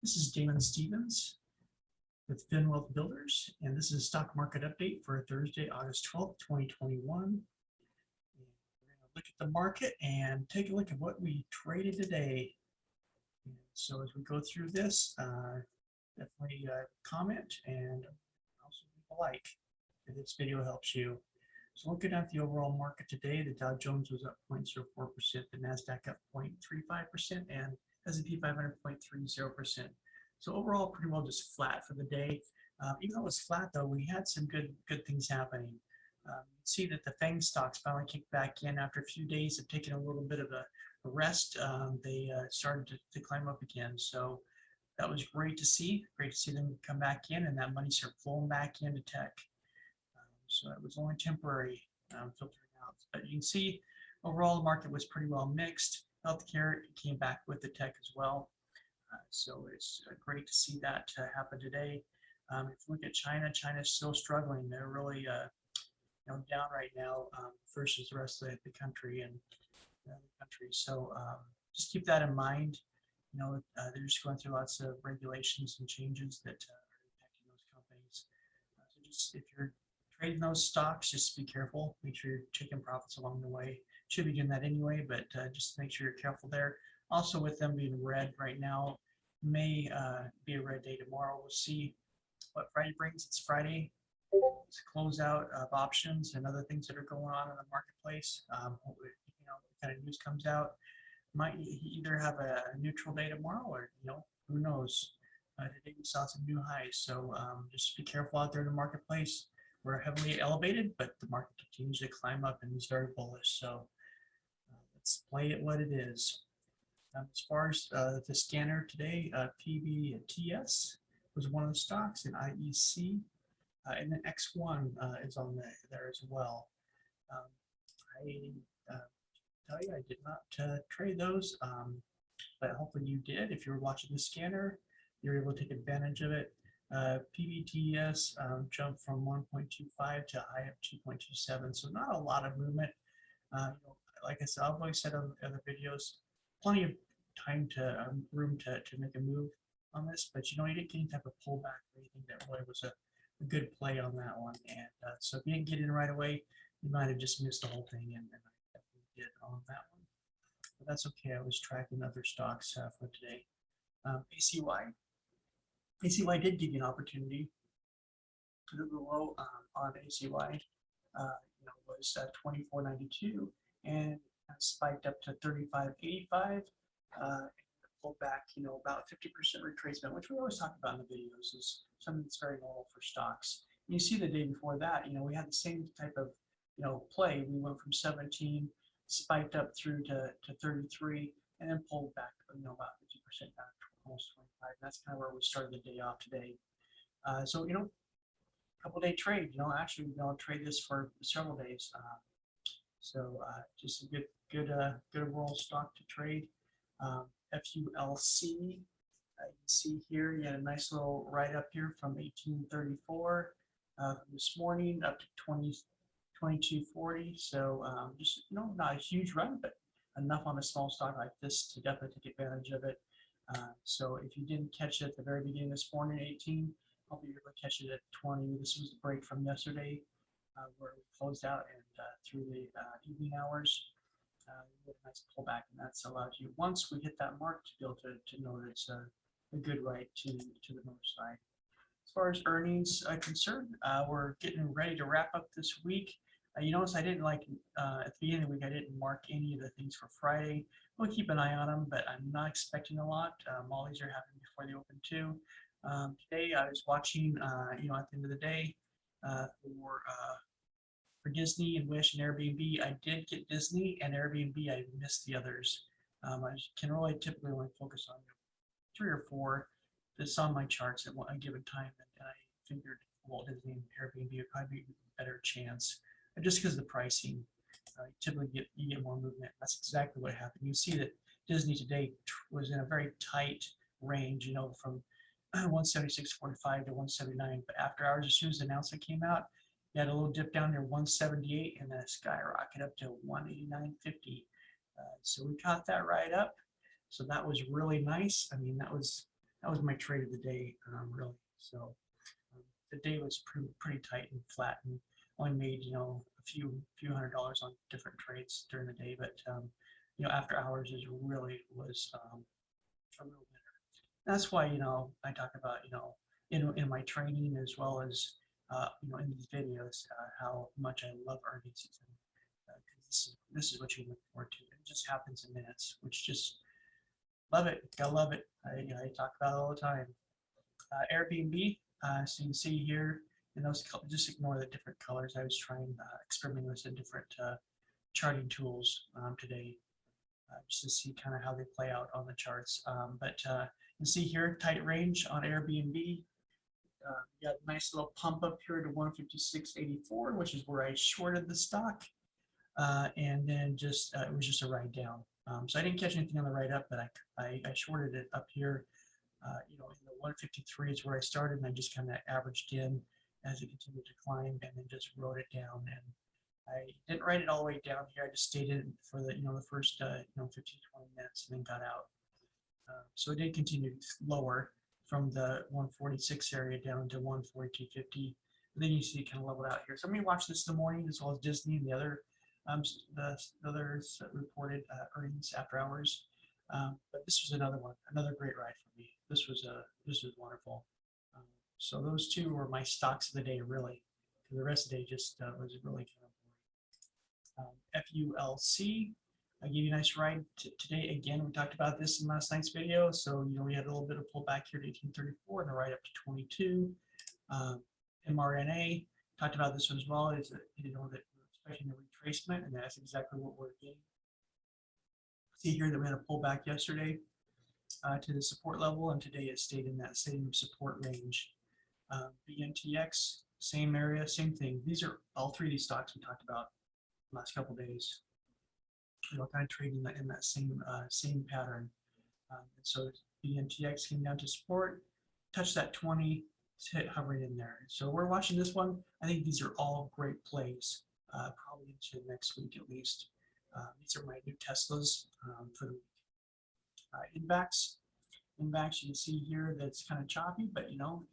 This is Damon Stevens with FinWealth Builders, and this is a stock market update for Thursday, August 12th, 2021. And we're going to look at the market and take a look at what we traded today. And so as we go through this, definitely comment and also leave a like if this video helps you. So looking at the overall market today, the Dow Jones was up 0.04%, the NASDAQ up 0.35%, and S&P 500 0.30%. So overall, pretty well just flat for the day. Even though it was flat, though, we had some good things happening. You can see that the FANG stocks finally kicked back in after a few days of taking a little bit of a rest. They started to climb up again. So that was great to see. Great to see them come back in, and that money started flowing back into tech. So it was only temporary filtering out. But you can see overall the market was pretty well mixed. Healthcare came back with the tech as well. So it's great to see that happen today. If you look at China, China's still struggling. They're really down right now versus the rest of the country and the country. So just keep that in mind. They're just going through lots of regulations and changes that are impacting those companies. So just if you're trading those stocks, just be careful. Make sure you're taking profits along the way. Should be doing that anyway, but just make sure you're careful there. Also, with them being red right now, may be a red day tomorrow. We'll see what Friday brings. It's Friday. It's a closeout of options and other things that are going on in the marketplace. What kind of news comes out. Might either have a neutral day tomorrow, or who knows. Today we saw some new highs, so just be careful out there in the marketplace. We're heavily elevated, but the market continues to climb up and is very bullish. So let's play it what it is. As far as the scanner today, PBTS was one of the stocks, and IEC, and then X1 is on there as well. I tell you, I did not trade those, but hopefully you did. If you were watching the scanner, you're able to take advantage of it. PBTS jumped from 1.25 to a high of 2.27, so not a lot of movement. Like I said, I've always said on other videos, plenty of time to room to make a move on this, but you didn't get any type of pullback or anything that really was a good play on that one. And so if you didn't get in right away, you might have just missed the whole thing, and I definitely did on that one. But that's okay. I was tracking other stocks for today. ACY did give you an opportunity. The low on ACY was 24.92 and spiked up to 35.85. Pulled back, about 50% retracement, which we always talk about in the videos, is something that's very normal for stocks. And you see the day before that, we had the same type of play. We went from 17, spiked up through to 33, and then pulled back, about 50% down to almost 25. That's kind of where we started the day off today. So couple day trade. Actually, we'll trade this for several days. So just a good overall stock to trade. FULC. You can see here you had a nice little write up here from 1834 this morning up to 2240. So just not a huge run, but enough on a small stock like this to definitely take advantage of it. So if you didn't catch it at the very beginning this morning, 18, I'll be able to catch it at 20. This was the break from yesterday where we closed out and through the evening hours. We had a nice pullback, and that's allowed you, once we hit that mark, to be able to know that it's a good right to the north side. As far as earnings are concerned, we're getting ready to wrap up this week. You notice I didn't at the beginning of the week, I didn't mark any of the things for Friday. We'll keep an eye on them, but I'm not expecting a lot. All these are happening before they open too. Today I was watching, at the end of the day, for Disney and Wish and Airbnb. I did get Disney and Airbnb. I missed the others. I can really typically only focus on 3 or 4 that's on my charts at one given time, and I figured Walt Disney and Airbnb would probably be a better chance, just because of the pricing. Typically you get more movement. That's exactly what happened. You see that Disney today was in a very tight range, from 176.45 to 179, but after hours, as soon as the announcement came out, you had a little dip down there, 178, and then a skyrocket up to 189.50. So we caught that right up. So that was really nice. I mean, that was that was my trade of the day, really. So the day was pretty tight and flat, and only made, you know, a few $100s on different trades during the day. But you know, after hours is really was a little better. That's why, you know, I talk about, you know, in my training as well as you know, in these videos, how much I love earnings season. This is what you look forward to. It just happens in minutes, which just love it. Gotta love it. I talk about it all the time. Airbnb, so you can see here, and those just ignore the different colors. I was trying experimenting with some different charting tools today, just to see kind of how they play out on the charts. But you see here, tight range on Airbnb. You got a nice little pump up here to 156.84, which is where I shorted the stock. And then just it was just a ride down. So I didn't catch anything on the ride up, but I shorted it up here. You know, in the 153 is where I started, and I just kind of averaged in as it continued to climb, and then just wrote it down. And I didn't write it all the way down here. I just stayed in for the, you know, the first you know, 15-20 minutes, and then got out. So it did continue lower from the 146 area down to 142.50. And then you see it kind of leveled out here. So I'm going to watch this in the morning, as well as Disney and the others reported earnings after hours. But this was another one, another great ride for me. This was wonderful. So those two were my stocks of the day, really. The rest of the day just was really kind of boring. FULC, I gave you a nice ride today. Again, we talked about this in last night's video. So, you know, we had a little bit of pullback here to 1834 and a ride up to 22. mRNA, talked about this one as well. Is, you know, that we're expecting a retracement, and that's exactly what we're getting. See here that we had a pullback yesterday to the support level, and today it stayed in that same support range. BNTX, same area, same thing. These are all 3 of these stocks we talked about the last couple of days. You know, kind of trading in that same pattern. And so BNTX came down to support, touched that 20, hit hovering in there. So we're watching this one. I think these are all great plays, probably into next week at least. These are my new Teslas for the week. Invax, you can see here that's kind of choppy, but you know,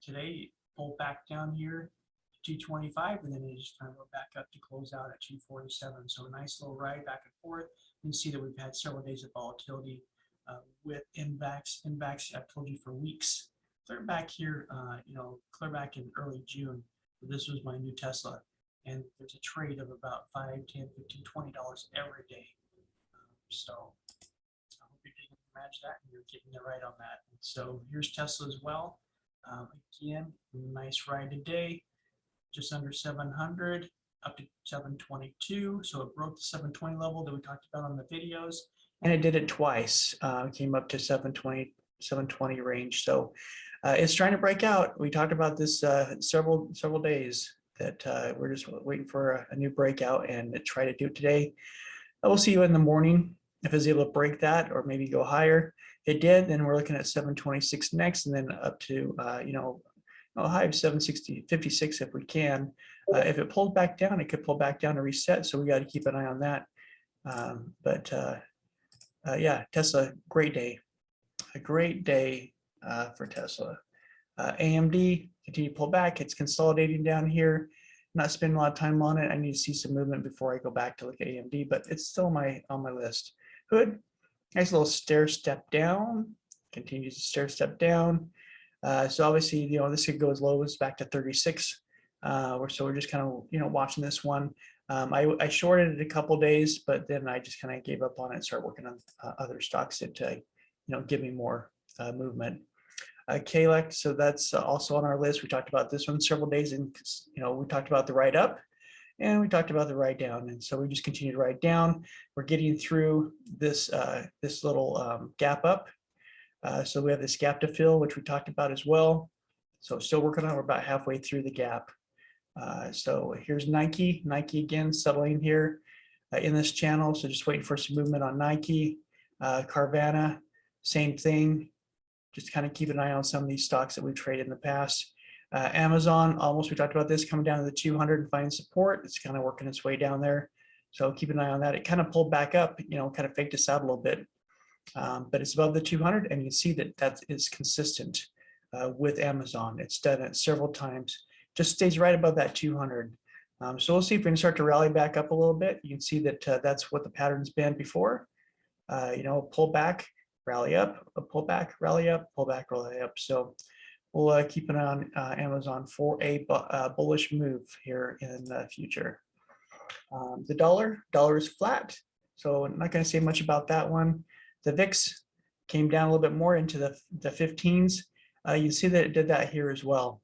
today it pulled back down here to 225, and then it just kind of went back up to close out at 247. So a nice little ride back and forth. You can see that we've had several days of volatility with Invax. Invax, I've told you for weeks. Clear back here, you know, clear back in early June. This was my new Tesla, and there's a trade of about $5, $10, $15, $20 every day. So I hope you're taking advantage of that and you're getting it right on that. And so here's Tesla as well. Again, nice ride today, just under 700 up to 722. So it broke the 720 level that we talked about on the videos, and it did it twice. Came up to 720 range. So it's trying to break out. We talked about this several days, that we're just waiting for a new breakout, and to try to do it today. We'll see you in the morning if it's able to break that, or maybe go higher. It did, then we're looking at 726 next, and then up to you know, a high of 760.56 if we can. If it pulled back down, it could pull back down to reset, so we got to keep an eye on that. Yeah, Tesla, great day, a great day for Tesla. AMD continue to pull back. It's consolidating down here. I'm not spending a lot of time on it. I need to see some movement before I go back to look at AMD, but it's still on my list. Hood, nice little stair step down. Continues to stair step down. So obviously, you know, this could go as low as back to 36. So we're just kind of, you know, watching this one. I shorted it a couple days, but then I just kind of gave up on it and started working on other stocks that, you know, give me more movement. KLEC, so that's also on our list. We talked about this one several days, and you know, we talked about the ride up, and we talked about the ride down, and so we just continue to ride down. We're getting through this this little gap up. So we have this gap to fill, which we talked about as well. So still working on it. We're about halfway through the gap. So here's Nike. Nike again settling here in this channel. So just waiting for some movement on Nike. Carvana, same thing. Just kind of keep an eye on some of these stocks that we've traded in the past. Amazon, almost, we talked about this, coming down to the 200 and finding support. It's kind of working its way down there. So keep an eye on that. It kind of pulled back up, you know, kind of faked us out a little bit. but it's above the 200, and you can see that that is consistent with Amazon. It's done it several times, just stays right above that 200. So we'll see if we can start to rally back up a little bit. You can see that that's what the pattern's been before. Pull back, rally up, a pull back, rally up, pull back, rally up. So we'll keep an eye on Amazon for a bullish move here in the future. The dollar is flat, so I'm not going to say much about that one. The VIX came down a little bit more into the 15s. You see that it did that here as well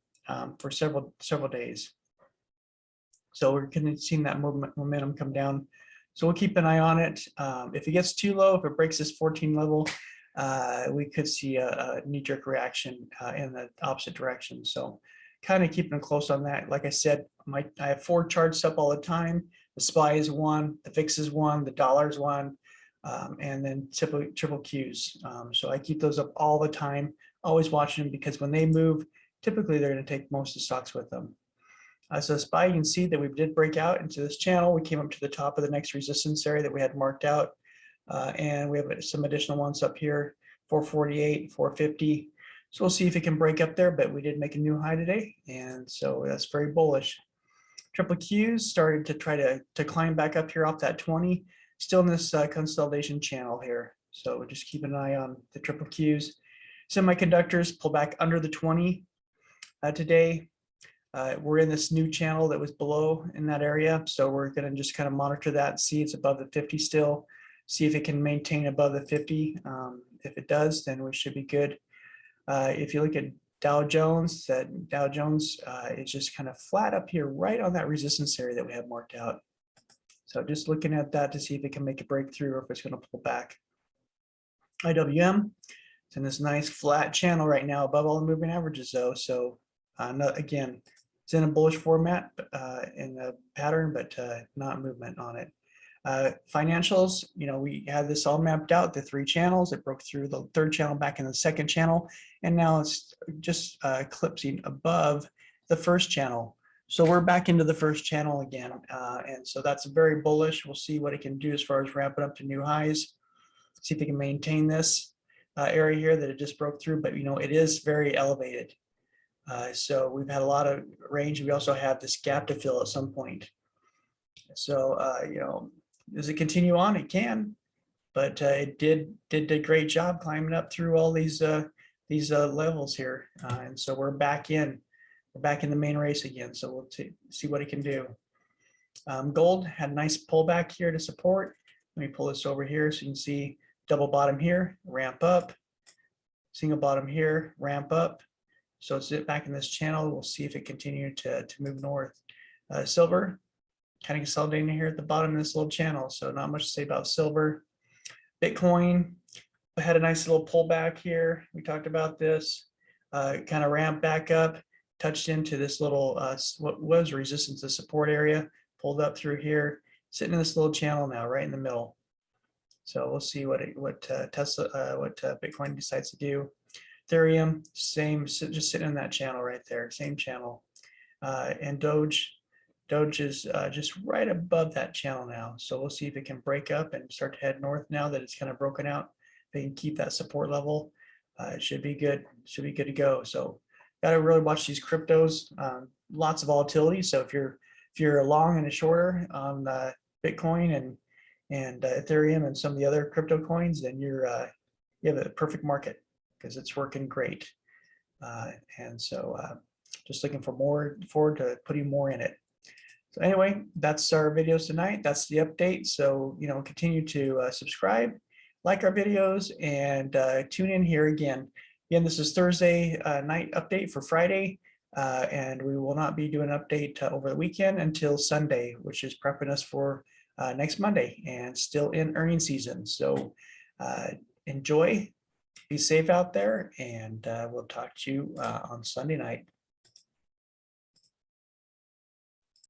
for several days. So we're going to see that momentum come down. So we'll keep an eye on it. If it gets too low, if it breaks this 14 level, we could see a knee-jerk reaction in the opposite direction. So kind of keeping close on that. Like I said, I have 4 charts up all the time. The SPY is 1, the VIX is 1, the dollar is 1, and then triple Qs. So I keep those up all the time, always watching them, because when they move, typically they're going to take most of the stocks with them. So SPY, you can see that we did break out into this channel. We came up to the top of the next resistance area that we had marked out. And we have some additional ones up here, 448, 450. So we'll see if it can break up there, but we did make a new high today. And so that's very bullish. Triple Qs started to try to climb back up here off that 20, still in this consolidation channel here. So just keep an eye on the triple Qs. Semiconductors pull back under the 20 today. We're in this new channel that was below in that area. So we're going to just kind of monitor that, see it's above the 50 still, see if it can maintain above the 50. If it does, then we should be good. If you look at Dow Jones, is just kind of flat up here, right on that resistance area that we have marked out. So just looking at that to see if it can make a breakthrough or if it's going to pull back. IWM, it's in this nice flat channel right now above all the moving averages though. So again, it's in a bullish format in the pattern, but not movement on it. Financials, we had this all mapped out, the 3 channels. It broke through the 3rd channel back in the 2nd channel, and now it's just eclipsing above the 1st channel. So we're back into the 1st channel again, and so that's very bullish. We'll see what it can do as far as ramping up to new highs. See if it can maintain this area here that it just broke through, but it is very elevated. So we've had a lot of range. We also have this gap to fill at some point. So does it continue on? It can, but it did a great job climbing up through all these levels here, and so we're back in the main race again. So we'll see what it can do. Gold had a nice pullback here to support. Let me pull this over here so you can see double bottom here, ramp up, single bottom here, ramp up. So it's back in this channel. We'll see if it continues to move north. Silver, kind of consolidating here at the bottom of this little channel. So not much to say about silver. Bitcoin had a nice little pullback here. We talked about this. Kind of ramped back up, touched into this little what was resistance to support area, pulled up through here, sitting in this little channel now, right in the middle. So we'll see what Bitcoin decides to do. Ethereum, same, just sitting in that channel right there, same channel. And Doge is just right above that channel now. So we'll see if it can break up and start to head north now that it's kind of broken out. They can keep that support level. It should be good. Should be good to go. So got to really watch these cryptos. Lots of volatility. So if you're a long and a shorter on Bitcoin and Ethereum and some of the other crypto coins, then you have a perfect market because it's working great. And so just looking forward to putting more in it. So anyway, that's our videos tonight. That's the update. So, continue to subscribe, like our videos, and tune in here again. Again, this is Thursday night update for Friday, and we will not be doing an update over the weekend until Sunday, which is prepping us for next Monday and still in earnings season. So enjoy, be safe out there, and we'll talk to you on Sunday night.